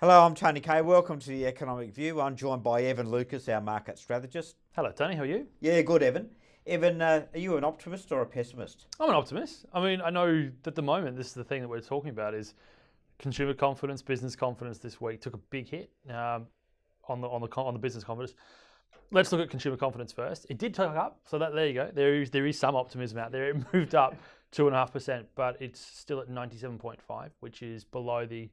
Hello, I'm Tony Kay. Welcome to the Economic View. I'm joined by Evan Lucas, our market strategist. Hello, Tony. How are you? Yeah, good, Evan. Evan, are you an optimist or a pessimist? I'm an optimist. I mean, I know that at the moment, this is the thing that we're talking about is consumer confidence, business confidence this week took a big hit on the business confidence. Let's look at consumer confidence first. It did take up, so there you go. There is some optimism out there. It moved up 2.5%, but it's still at 97.5, which is below the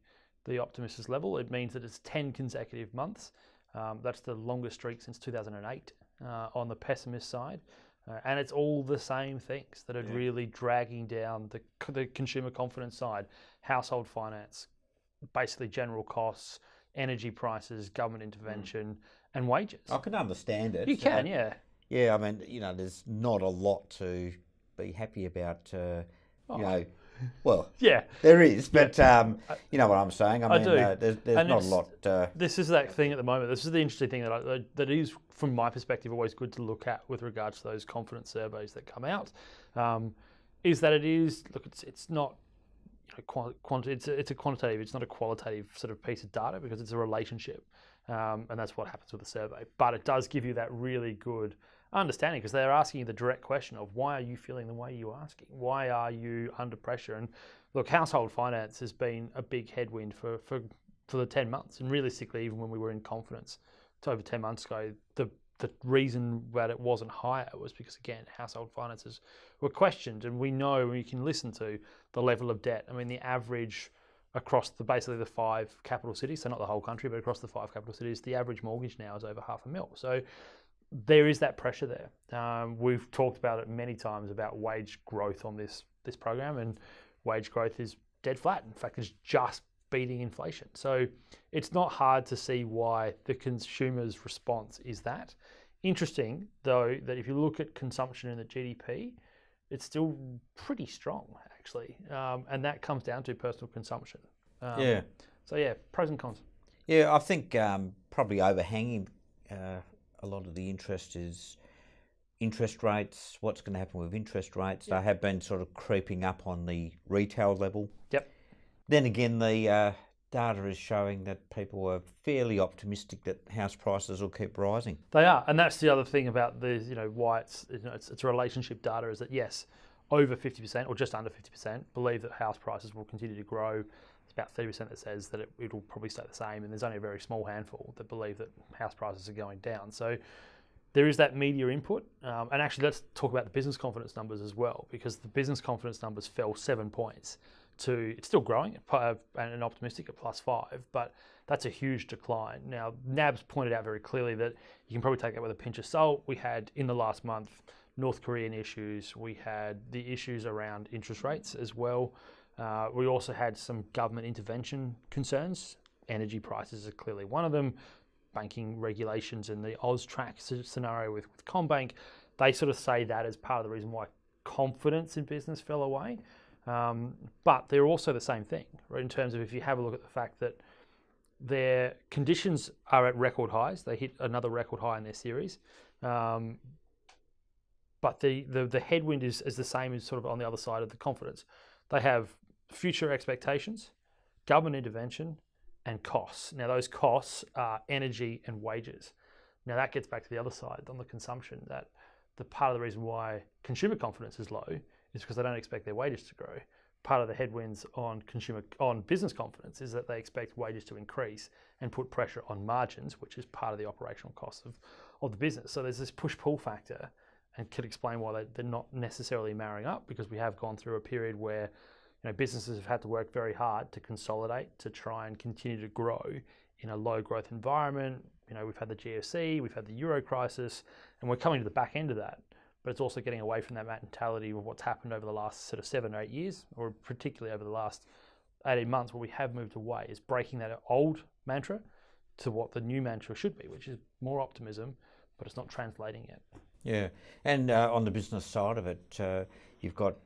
optimist's level. It means that it's 10 consecutive months. That's the longest streak since 2008 on the pessimist side. And it's all the same things that are really dragging down the consumer confidence side. Household finance, basically general costs, energy prices, government intervention, and wages. I can understand it. You can, yeah. Yeah, I mean, there's not a lot to be happy about, Well, yeah, there is, but you know what I'm saying. I mean, do. There's not a lot. This is that thing at the moment. This is the interesting thing that is, from my perspective, always good to look at with regards to those confidence surveys that come out. Is that it's not it's a quantitative. It's not a qualitative sort of piece of data because it's a relationship, and that's what happens with the survey. But it does give you that really good understanding because they're asking you the direct question of why are you feeling the way you're asking? Why are you under pressure? And look, household finance has been a big headwind for the 10 months. And realistically, even when we were in confidence to over 10 months ago, the reason that it wasn't higher was because, again, household finances were questioned. And we know, you can listen to the level of debt. I mean, the average across basically the 5 capital cities, so not the whole country, but across the 5 capital cities, the average mortgage now is over $500,000. So there is that pressure there. We've talked about it many times about wage growth on this program, and wage growth is dead flat. In fact, it's just beating inflation. So it's not hard to see why the consumer's response is that. Interesting, though, that if you look at consumption in the GDP, it's still pretty strong, actually. And that comes down to personal consumption. So, yeah, pros and cons. Yeah, I think probably overhanging a lot of the interest is interest rates, what's going to happen with interest rates. They have been sort of creeping up on the retail level. Yep. Then again, the data is showing that people are fairly optimistic that house prices will keep rising. They are, and that's the other thing about why it's a relationship data is that yes, over 50% or just under 50% believe that house prices will continue to grow. It's about 30% that says that it'll probably stay the same, and there's only a very small handful that believe that house prices are going down. So there is that media input, and actually let's talk about the business confidence numbers as well, because the business confidence numbers fell 7 points. It's still growing and optimistic at +5, but that's a huge decline. Now, NAB's pointed out very clearly that you can probably take that with a pinch of salt. We had in the last month North Korean issues. We had the issues around interest rates as well. We also had some government intervention concerns. Energy prices are clearly one of them. Banking regulations and the AUSTRAC scenario with CommBank, they sort of say that as part of the reason why confidence in business fell away. But they're also the same thing, right? In terms of if you have a look at the fact that their conditions are at record highs, they hit another record high in their series. But the headwind is the same as sort of on the other side of the confidence. They have future expectations, government intervention, and costs. Now, those costs are energy and wages. Now, that gets back to the other side on the consumption, that the part of the reason why consumer confidence is low is because they don't expect their wages to grow. Part of the headwinds on business confidence is that they expect wages to increase and put pressure on margins, which is part of the operational costs of the business. So there's this push-pull factor, and could explain why they're not necessarily marrying up, because we have gone through a period where businesses have had to work very hard to consolidate, to try and continue to grow in a low growth environment. We've had the GFC, we've had the Euro crisis, and we're coming to the back end of that. But it's also getting away from that mentality of what's happened over the last sort of 7 or 8 years, or particularly over the last 18 months, where we have moved away, is breaking that old mantra to what the new mantra should be, which is more optimism, but it's not translating yet. Yeah, and on the business side of it, you've got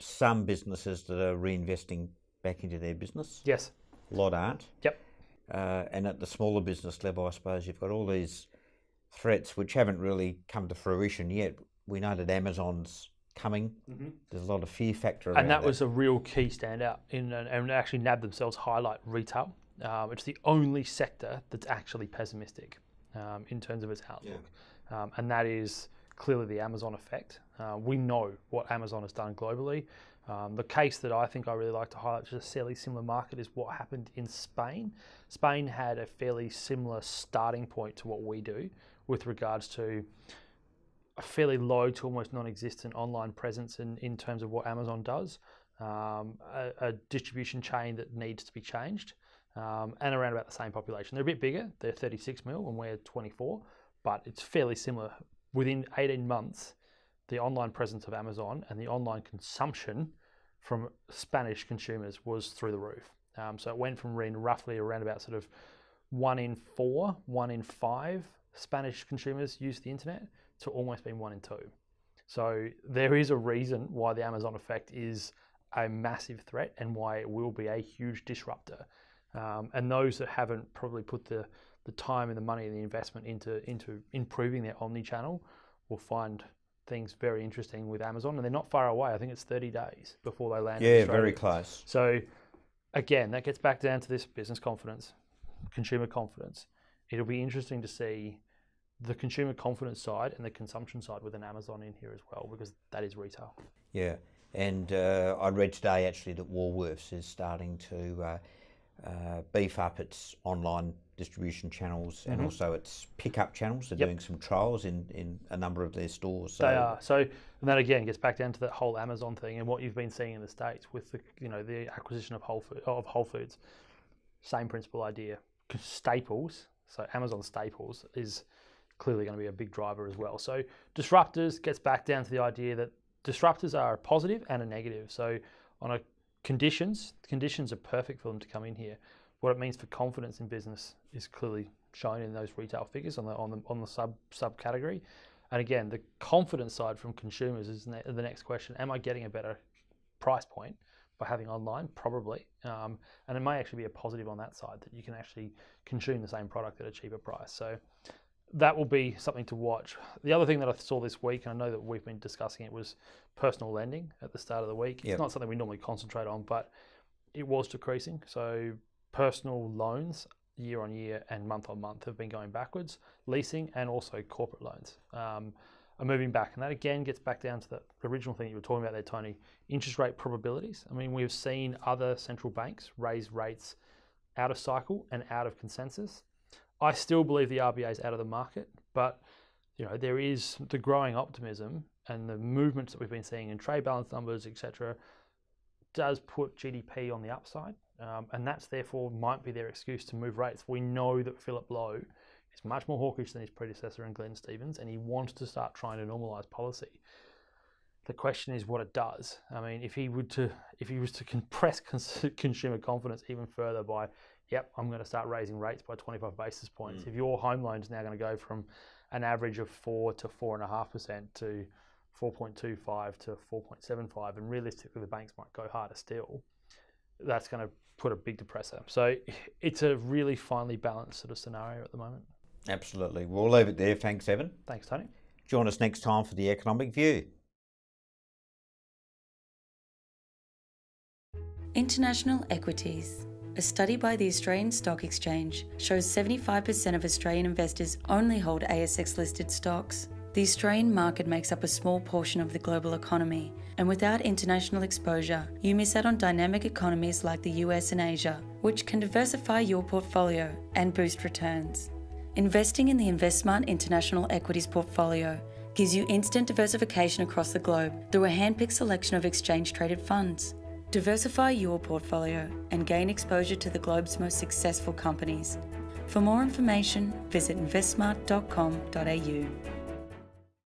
some businesses that are reinvesting back into their business. Yes. A lot aren't. Yep. And at the smaller business level, I suppose you've got all these threats which haven't really come to fruition yet. We know that Amazon's coming. Mm-hmm. There's a lot of fear factor around and that was a real key standout and actually NAB themselves highlight retail It's the only sector that's actually pessimistic in terms of its outlook. And that is clearly the Amazon effect. We know what Amazon has done globally. The case that I think I really like to highlight, just a fairly similar market, is what happened in Spain. Spain had a fairly similar starting point to what we do with regards to a fairly low to almost non-existent online presence in terms of what Amazon does, a distribution chain that needs to be changed, and around about the same population. They're a bit bigger, they're 36 mil and we're 24, but it's fairly similar. Within 18 months, the online presence of Amazon and the online consumption from Spanish consumers was through the roof. So it went from roughly around about sort of 1 in 4, 1 in 5 Spanish consumers use the internet to almost being 1 in 2. So there is a reason why the Amazon effect is a massive threat and why it will be a huge disruptor. And those that haven't probably put the time and the money and the investment into improving their omni-channel will find things very interesting with Amazon, and they're not far away. I think it's 30 days before they land in Australia. Very close. So again, that gets back down to this business confidence, consumer confidence. It'll be interesting to see the consumer confidence side and the consumption side with an Amazon in here as well, because that is retail. Yeah, and I read today actually that Woolworths is starting to beef up its online distribution channels and also its pickup channels. They're doing some trials in a number of their stores. They are. So, and that again gets back down to that whole Amazon thing and what you've been seeing in the States with the acquisition of Whole Foods. Same principle idea. Staples. So Amazon Staples is clearly going to be a big driver as well. So disruptors gets back down to the idea that disruptors are a positive and a negative. So on a conditions are perfect for them to come in here. What it means for confidence in business is clearly shown in those retail figures on the subcategory. And again, the confidence side from consumers is the next question. Am I getting a better price point by having online? Probably. And it may actually be a positive on that side, that you can actually consume the same product at a cheaper price. So that will be something to watch. The other thing that I saw this week, and I know that we've been discussing it, was personal lending at the start of the week. It's not something we normally concentrate on, but it was decreasing. So personal loans year on year and month on month have been going backwards. Leasing and also corporate loans are moving back. And that again gets back down to the original thing you were talking about there, Tony, interest rate probabilities. I mean, we've seen other central banks raise rates out of cycle and out of consensus. I still believe the RBA is out of the market, but there is the growing optimism and the movements that we've been seeing in trade balance numbers, etc., does put GDP on the upside, and that's therefore might be their excuse to move rates. We know that Philip Lowe is much more hawkish than his predecessor in Glenn Stevens, and he wants to start trying to normalise policy. The question is what it does. I mean, if he was to compress consumer confidence even further by, I'm going to start raising rates by 25 basis points. If your home loan is now going to go from an average of 4 to 4.5% to 4.25 to 4.75, and realistically the banks might go harder still, that's going to put a big depressor. So it's a really finely balanced sort of scenario at the moment. Absolutely. We'll leave it there. Thanks, Evan. Thanks, Tony. Join us next time for the Economic View. International equities. A study by the Australian Stock Exchange shows 75% of Australian investors only hold ASX-listed stocks. The Australian market makes up a small portion of the global economy, and without international exposure, you miss out on dynamic economies like the US and Asia, which can diversify your portfolio and boost returns. Investing in the InvestSmart International Equities portfolio gives you instant diversification across the globe through a hand-picked selection of exchange-traded funds. Diversify your portfolio and gain exposure to the globe's most successful companies. For more information, visit investsmart.com.au.